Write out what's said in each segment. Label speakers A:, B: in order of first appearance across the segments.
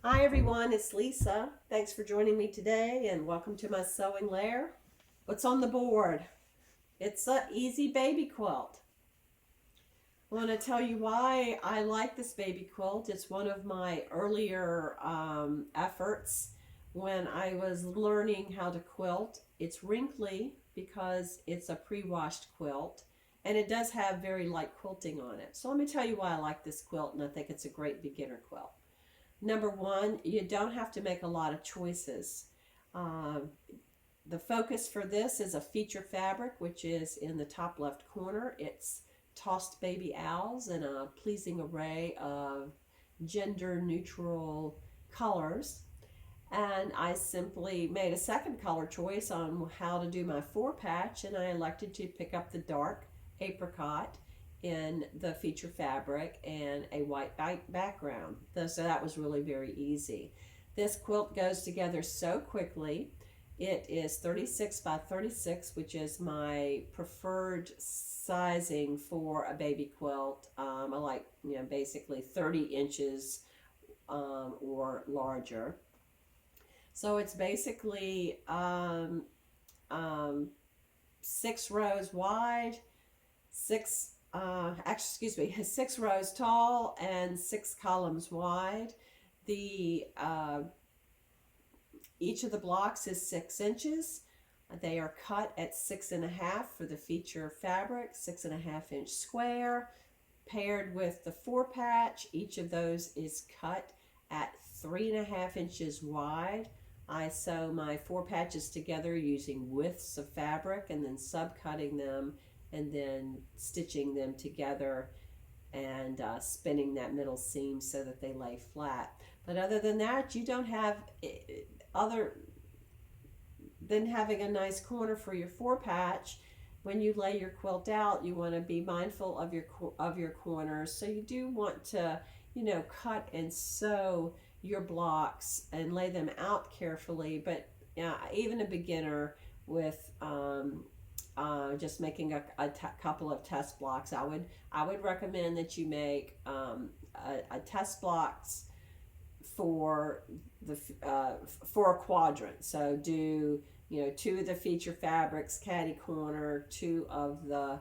A: Hi everyone, it's Lisa. Thanks for joining me today and welcome to my sewing lair. What's on the board? It's a easy baby quilt. I want to tell you why I like this baby quilt. It's one of my earlier efforts when I was learning how to quilt. It's wrinkly because it's a pre-washed quilt and it does have very light quilting on it. So let me tell you why I like this quilt and I think it's a great beginner quilt. Number one, you don't have to make a lot of choices. Um, the focus for this is a feature fabric, which is in the top left corner. It's tossed baby owls in a pleasing array of gender neutral colors. And I simply made a second color choice on how to do my four patch, and I elected to pick up the dark apricot in the feature fabric and a white background. So that was really very easy. This quilt goes together so quickly. It is 36 by 36, which is my preferred sizing for a baby quilt. I like, basically 30 inches or larger. So it's basically six rows wide, excuse me, 6 rows tall and 6 columns wide. The Each of the blocks is 6 inches. They are cut at 6.5 for the feature fabric, 6.5 inch square, paired with the four patch. Each of those is cut at 3.5 inches wide. I sew my four patches together using widths of fabric and then subcutting them and then stitching them together and spinning that middle seam so that they lay flat. But other than that, you don't have other than having a nice corner for your four patch. When you lay your quilt out, you want to be mindful of your corners. So you do want to, cut and sew your blocks and lay them out carefully. But even a beginner with just making a couple of test blocks, I would recommend that you make a test blocks for the for a quadrant. So do two of the feature fabrics catty corner, two of the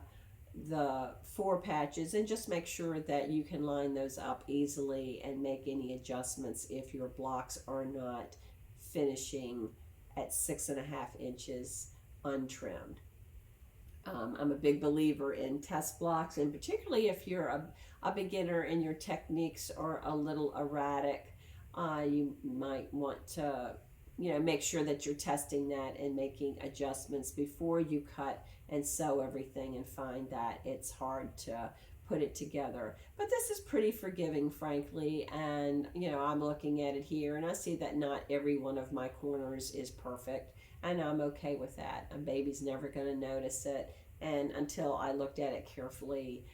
A: four patches, and just make sure that you can line those up easily and make any adjustments if your blocks are not finishing at 6.5 inches untrimmed. I'm a big believer in test blocks, and particularly if you're a beginner and your techniques are a little erratic, you might want to make sure that you're testing that and making adjustments before you cut and sew everything and find that it's hard to put it together. But this is pretty forgiving, frankly, and I'm looking at it here and I see that not every one of my corners is perfect, and I'm okay with that. A baby's never going to notice it, and until I looked at it carefully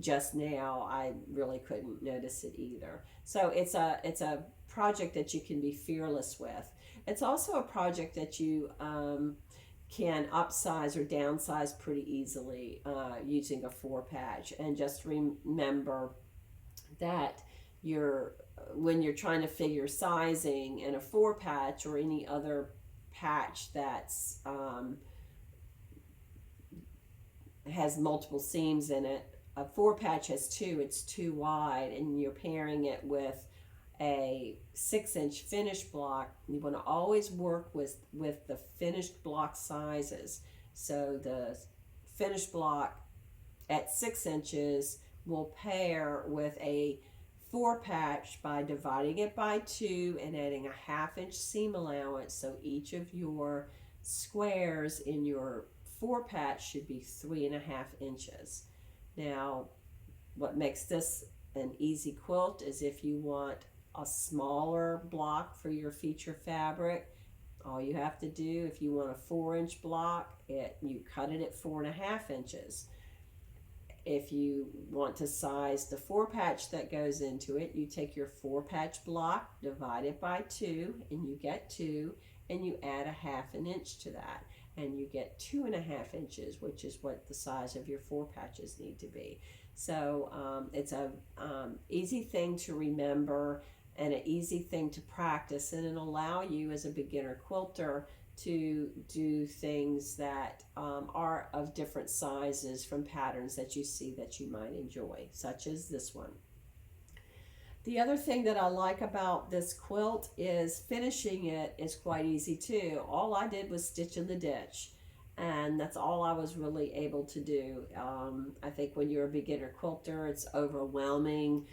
A: just now, I really couldn't notice it either. So it's a project that you can be fearless with. It's also a project that you can upsize or downsize pretty easily using a four patch. And just remember that you're when you're trying to figure sizing in a four patch or any other patch that's has multiple seams in it. A four patch has two, it's too wide, and you're pairing it with a 6 inch finished block. You want to always work with the finished block sizes. So the finished block at 6 inches will pair with a four patch by dividing it by two and adding a 1/2 inch seam allowance. So each of your squares in your four patch should be 3.5 inches. Now, what makes this an easy quilt is if you want a smaller block for your feature fabric, all you have to do, if you want a 4 inch block, you cut it at 4.5 inches. If you want to size the four patch that goes into it, you take your four patch block, divide it by two, and you get two, and you add a 1/2 inch to that, and you get 2.5 inches, which is what the size of your four patches need to be. So it's a easy thing to remember, and an easy thing to practice, and it'll allow you as a beginner quilter to do things that are of different sizes from patterns that you see that you might enjoy, such as this one. The other thing that I like about this quilt is finishing it is quite easy too. All I did was stitch in the ditch, and that's all I was really able to do. I think when you're a beginner quilter, it's overwhelming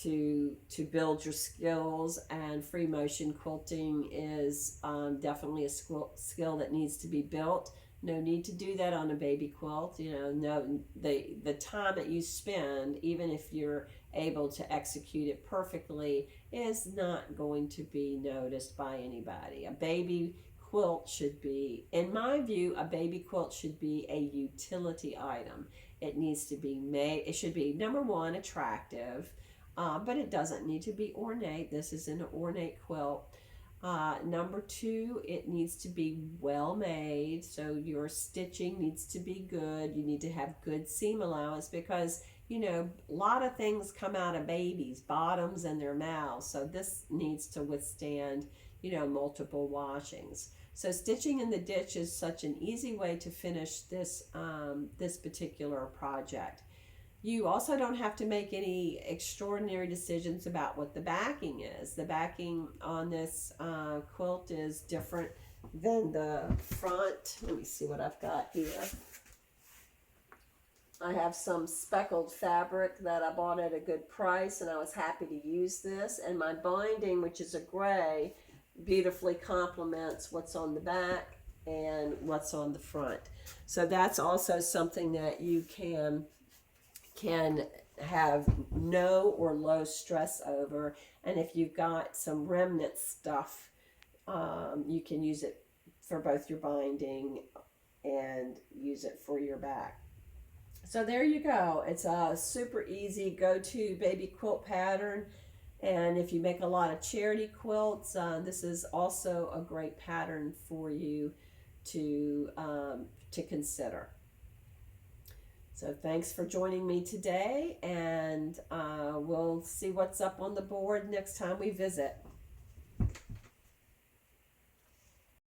A: to build your skills, and free motion quilting is definitely a skill that needs to be built. No need to do that on a baby quilt. You know, no, the time that you spend, even if you're able to execute it perfectly, is not going to be noticed by anybody. A baby quilt should be, in my view, a baby quilt should be a utility item. It needs to be made, it should be, number one, attractive, but it doesn't need to be ornate. This is an ornate quilt. Number two, it needs to be well made, so your stitching needs to be good. You need to have good seam allowance, because you know, a lot of things come out of babies' bottoms and their mouths, so this needs to withstand, you know, multiple washings. So stitching in the ditch is such an easy way to finish this this particular project. You also don't have to make any extraordinary decisions about what the backing is. The backing on this quilt is different than the front. Let me see what I've got here. I have some speckled fabric that I bought at a good price, and I was happy to use this. And my binding, which is a gray, beautifully complements what's on the back and what's on the front. So that's also something that you can have no or low stress over. And if you've got some remnant stuff, you can use it for both your binding and use it for your back. So there you go. It's a super easy go-to baby quilt pattern. And if you make a lot of charity quilts, this is also a great pattern for you to consider. So thanks for joining me today, and we'll see what's up on the board next time we visit.